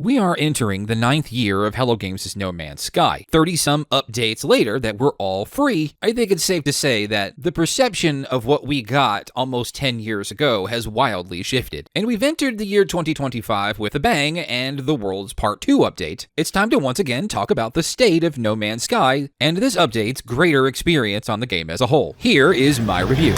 We are entering the 9th year of Hello Games' No Man's Sky. 30-some updates later that were all free, I think it's safe to say that the perception of what we got almost 10 years ago has wildly shifted. And we've entered the year 2025 with a bang and the world's Part 2 update. It's time to once again talk about the state of No Man's Sky and this update's greater experience on the game as a whole. Here is my review.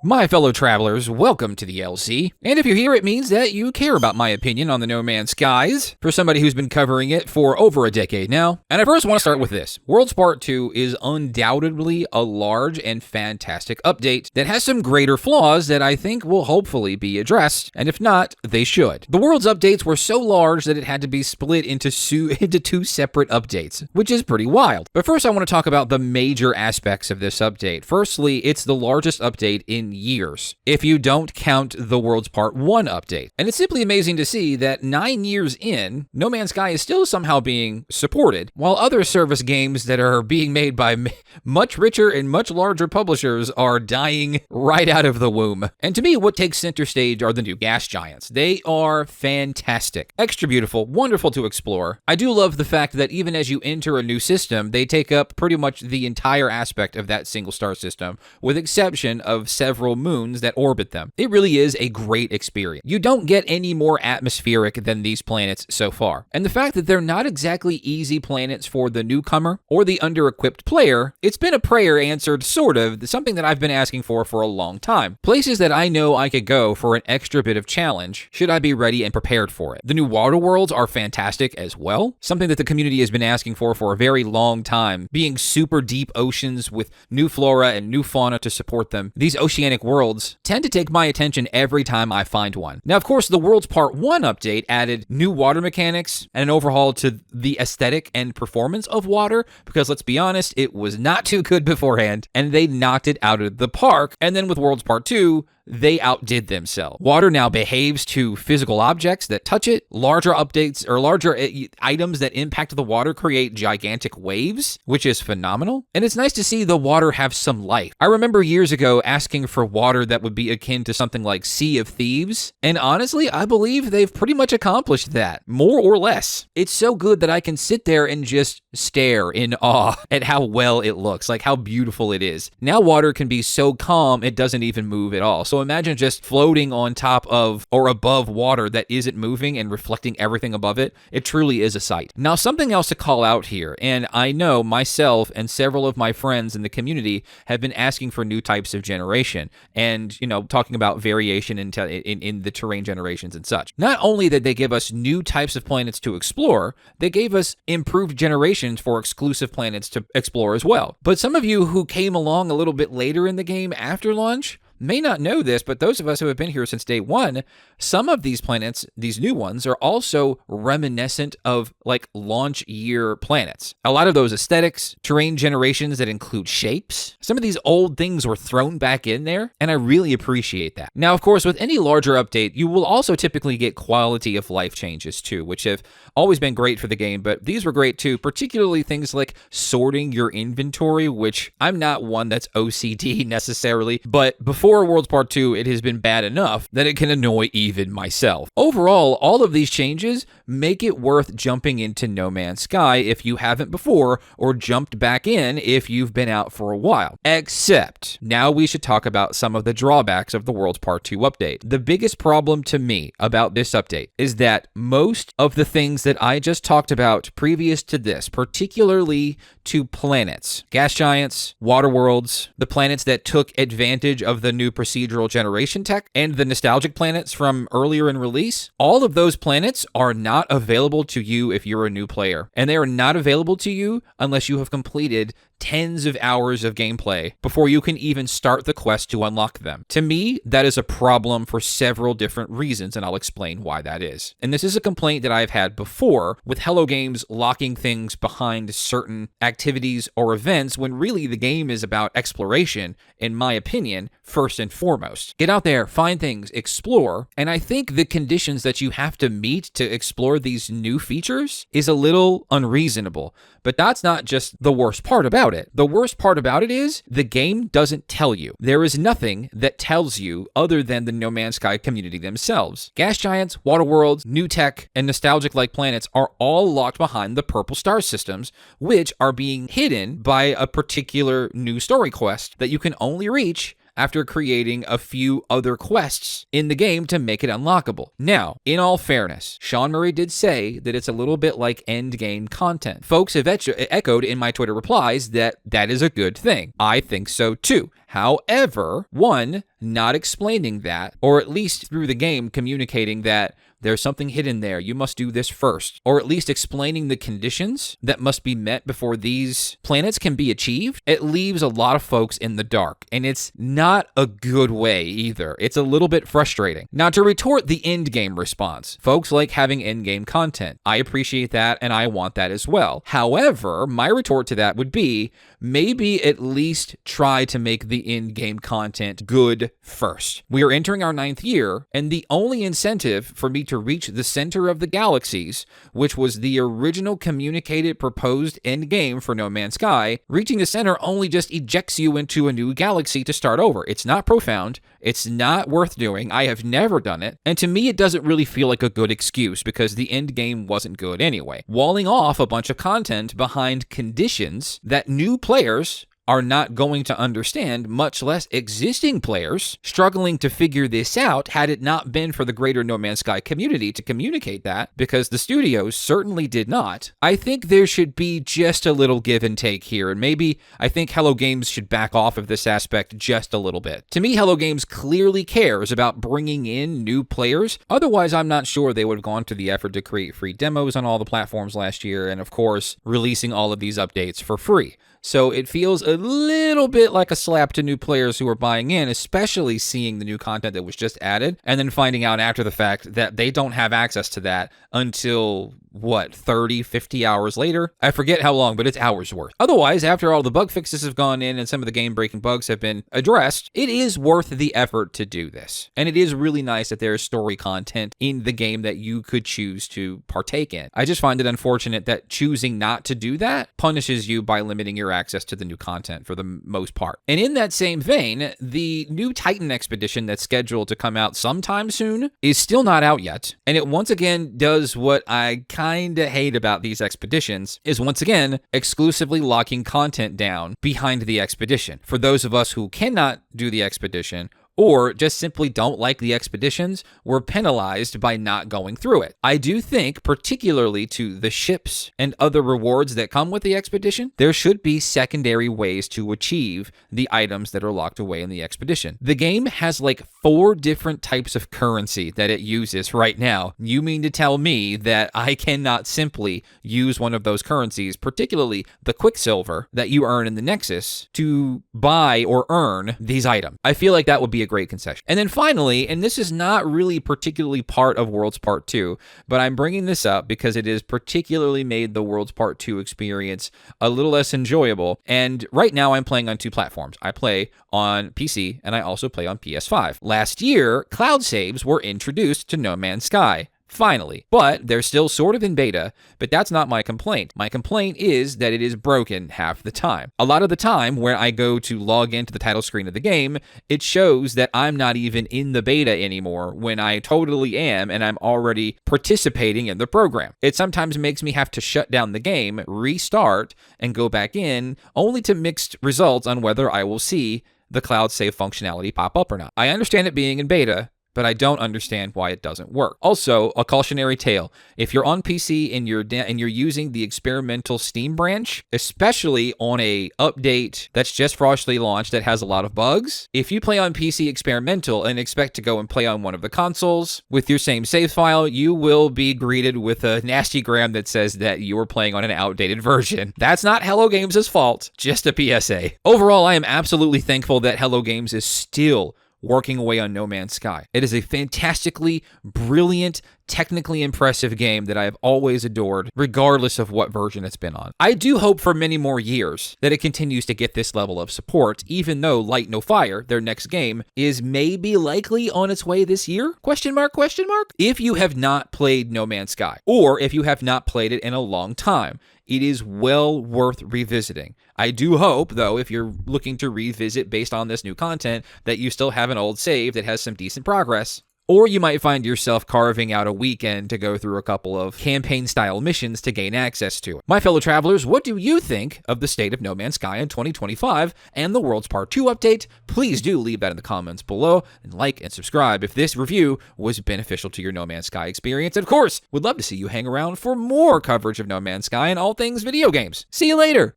My fellow travelers, welcome to the LC. And if you're here, it means that you care about my opinion on the No Man's Skies, for somebody who's been covering it for over a decade now. And I first want to start with this. Worlds Part 2 is undoubtedly a large and fantastic update that has some greater flaws that I think will hopefully be addressed, and if not, they should. The Worlds updates were so large that it had to be split into two separate updates, which is pretty wild. But first I want to talk about the major aspects of this update. Firstly, it's the largest update in years, if you don't count the World's Part 1 update. And it's simply amazing to see that 9 years in, No Man's Sky is still somehow being supported, while other service games that are being made by much richer and much larger publishers are dying right out of the womb. And to me, what takes center stage are the new gas giants. They are fantastic, extra beautiful, wonderful to explore. I do love the fact that even as you enter a new system, they take up pretty much the entire aspect of that single star system, with exception of several moons that orbit them. It really is a great experience. You don't get any more atmospheric than these planets so far. And the fact that they're not exactly easy planets for the newcomer or the under-equipped player, it's been a prayer answered, sort of, something that I've been asking for a long time. Places that I know I could go for an extra bit of challenge, should I be ready and prepared for it. The new water worlds are fantastic as well, something that the community has been asking for a very long time, being super deep oceans with new flora and new fauna to support them. These oceanic worlds tend to take my attention every time I find one. Now, of course, the World's Part 1 update added new water mechanics and an overhaul to the aesthetic and performance of water, because let's be honest, it was not too good beforehand, and they knocked it out of the park. And then with World's Part 2, they outdid themselves. Water now behaves to physical objects that touch it. Larger updates or larger items that impact the water create gigantic waves, which is phenomenal. And it's nice to see the water have some life. I remember years ago asking for water that would be akin to something like Sea of Thieves. And honestly, I believe they've pretty much accomplished that, more or less. It's so good that I can sit there and just stare in awe at how well it looks, like how beautiful it is. Now water can be so calm, it doesn't even move at all. So imagine just floating on top of or above water that isn't moving and reflecting everything above it. It truly is a sight. Now, something else to call out here, and I know myself and several of my friends in the community have been asking for new types of generation and, talking about variation in the terrain generations and such. Not only did they give us new types of planets to explore, they gave us improved generations for exclusive planets to explore as well. But some of you who came along a little bit later in the game after launch may not know this, but those of us who have been here since day one, some of these planets, these new ones, are also reminiscent of launch year planets. A lot of those aesthetics, terrain generations that include shapes, some of these old things were thrown back in there, and I really appreciate that. Now, of course, with any larger update, you will also typically get quality of life changes too, which have always been great for the game, but these were great too, particularly things like sorting your inventory, which I'm not one that's OCD necessarily, but before Worlds Part 2, it has been bad enough that it can annoy even myself. Overall, all of these changes make it worth jumping into No Man's Sky if you haven't before, or jumped back in if you've been out for a while. Except, now we should talk about some of the drawbacks of the Worlds Part 2 update. The biggest problem to me about this update is that most of the things that I just talked about previous to this, particularly to planets, gas giants, water worlds, the planets that took advantage of the new procedural generation tech, and the nostalgic planets from earlier in release, all of those planets are not available to you if you're a new player. And they are not available to you unless you have completed tens of hours of gameplay before you can even start the quest to unlock them. To me, that is a problem for several different reasons, and I'll explain why that is. And this is a complaint that I've had before with Hello Games locking things behind certain activities or events when really the game is about exploration, in my opinion, first and foremost. Get out there, find things, explore, and I think the conditions that you have to meet to explore these new features is a little unreasonable. But that's not just the worst part about it. The worst part about it is the game doesn't tell you. There is nothing that tells you other than the No Man's Sky community themselves. Gas giants, water worlds, new tech, and nostalgic-like planets are all locked behind the purple star systems, which are being hidden by a particular new story quest that you can only reach after creating a few other quests in the game to make it unlockable. Now, in all fairness, Sean Murray did say that it's a little bit like endgame content. Folks have echoed in my Twitter replies that that is a good thing. I think so too. However, one, not explaining that, or at least through the game communicating that there's something hidden there, you must do this first, or at least explaining the conditions that must be met before these planets can be achieved, it leaves a lot of folks in the dark, and it's not a good way either. It's a little bit frustrating. Now, to retort the endgame response, folks like having endgame content. I appreciate that, and I want that as well. However, my retort to that would be, maybe at least try to make the in-game content good first. We are entering our 9th year, and the only incentive for me to reach the center of the galaxies, which was the original communicated proposed end game for No Man's Sky, reaching the center only just ejects you into a new galaxy to start over. It's not profound. It's not worth doing. I have never done it. And to me, it doesn't really feel like a good excuse because the end game wasn't good anyway. Walling off a bunch of content behind conditions that new players are not going to understand, much less existing players struggling to figure this out had it not been for the greater No Man's Sky community to communicate that, because the studios certainly did not. I think there should be just a little give and take here, and maybe I think Hello Games should back off of this aspect just a little bit. To me, Hello Games clearly cares about bringing in new players. Otherwise, I'm not sure they would have gone to the effort to create free demos on all the platforms last year, and of course, releasing all of these updates for free. So it feels a little bit like a slap to new players who are buying in, especially seeing the new content that was just added, and then finding out after the fact that they don't have access to that until, 30, 50 hours later? I forget how long, but it's hours worth. Otherwise, after all the bug fixes have gone in and some of the game-breaking bugs have been addressed, it is worth the effort to do this. And it is really nice that there is story content in the game that you could choose to partake in. I just find it unfortunate that choosing not to do that punishes you by limiting your access to the new content for the most part. And in that same vein, the new Titan expedition that's scheduled to come out sometime soon is still not out yet. And it once again does what I kind of hate about these expeditions, is once again exclusively locking content down behind the expedition. For those of us who cannot do the expedition, or just simply don't like the expeditions, we're penalized by not going through it. I do think, particularly to the ships and other rewards that come with the expedition, there should be secondary ways to achieve the items that are locked away in the expedition. The game has like 4 different types of currency that it uses right now. You mean to tell me that I cannot simply use one of those currencies, particularly the Quicksilver that you earn in the Nexus, to buy or earn these items? I feel like that would be a great concession. And then finally, and this is not really particularly part of Worlds Part 2, but I'm bringing this up because it has particularly made the Worlds Part 2 experience a little less enjoyable. And right now I'm playing on 2 platforms. I play on PC and I also play on PS5. Last year, cloud saves were introduced to No Man's Sky. Finally. But they're still sort of in beta, but that's not my complaint. My complaint is that it is broken half the time. A lot of the time, when I go to log into the title screen of the game, it shows that I'm not even in the beta anymore when I totally am, and I'm already participating in the program. It sometimes makes me have to shut down the game, restart, and go back in, only to mixed results on whether I will see the cloud save functionality pop up or not. I understand it being in beta, but I don't understand why it doesn't work. Also, a cautionary tale. If you're on PC and you're using the experimental Steam branch, especially on a update that's just freshly launched that has a lot of bugs, if you play on PC experimental and expect to go and play on one of the consoles with your same save file, you will be greeted with a nasty gram that says that you are playing on an outdated version. That's not Hello Games' fault, just a PSA. Overall, I am absolutely thankful that Hello Games is still working away on No Man's Sky. It is a fantastically brilliant, technically impressive game that I have always adored, regardless of what version it's been on. I do hope for many more years that it continues to get this level of support, even though Light No Fire, their next game, is maybe likely on its way this year? Question mark, question mark? If you have not played No Man's Sky, or if you have not played it in a long time, it is well worth revisiting. I do hope, though, if you're looking to revisit based on this new content, that you still have an old save that has some decent progress. Or you might find yourself carving out a weekend to go through a couple of campaign-style missions to gain access to it. My fellow travelers, what do you think of the state of No Man's Sky in 2025 and the World's Part 2 update? Please do leave that in the comments below, and like and subscribe if this review was beneficial to your No Man's Sky experience. And of course, would love to see you hang around for more coverage of No Man's Sky and all things video games. See you later!